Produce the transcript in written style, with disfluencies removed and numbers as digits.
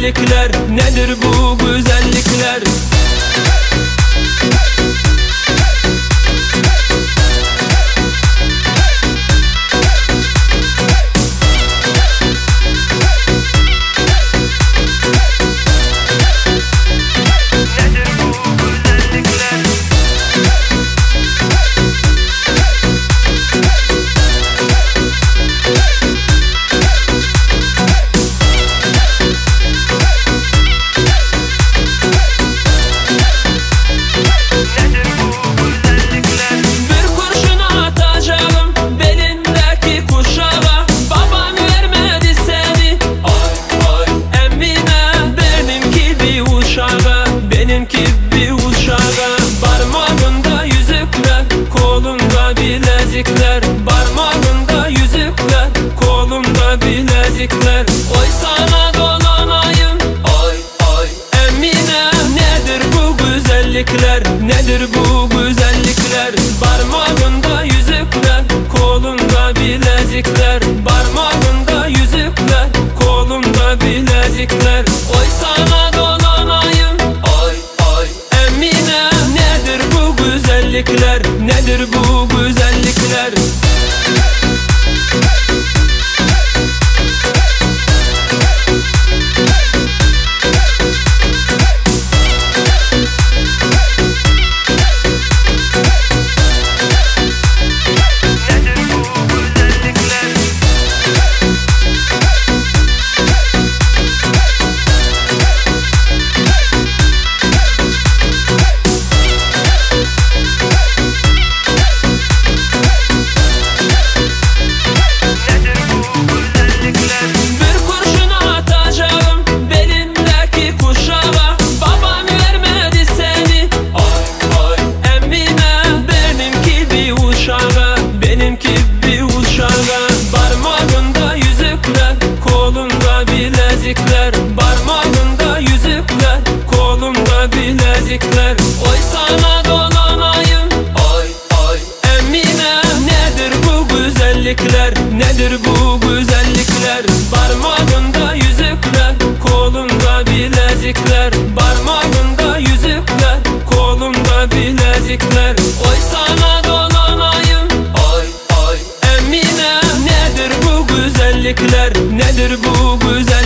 güzellikler? Nedir bu güzellikler? Benimki bir uşağa, parmağında yüzükler, kolunda bilezikler. Parmağında yüzükler, kolunda bilezikler. Oy sana dolanayım, oy oy Emine. Nedir bu güzellikler? Nedir bu güzellikler? Parmağında yüzükler, kolunda bilezikler. Parmağında yüzükler, kolunda bilezikler. Oy sana dolanayım, nedir bu güzellikler? Benimki bir uşağa, parmağında yüzükler, kolunda bilezikler. Parmağında yüzükler, kolunda bilezikler. Oy sana dolanayım, oy oy Emine. Nedir bu güzellikler? Nedir bu güzellikler? Parmağında yüzükler, kolunda bilezikler. Parmağında yüzükler, kolunda bilezikler. Oy sana dolanayım, Emine. Nedir bu güzellikler? Nedir bu güzellikler?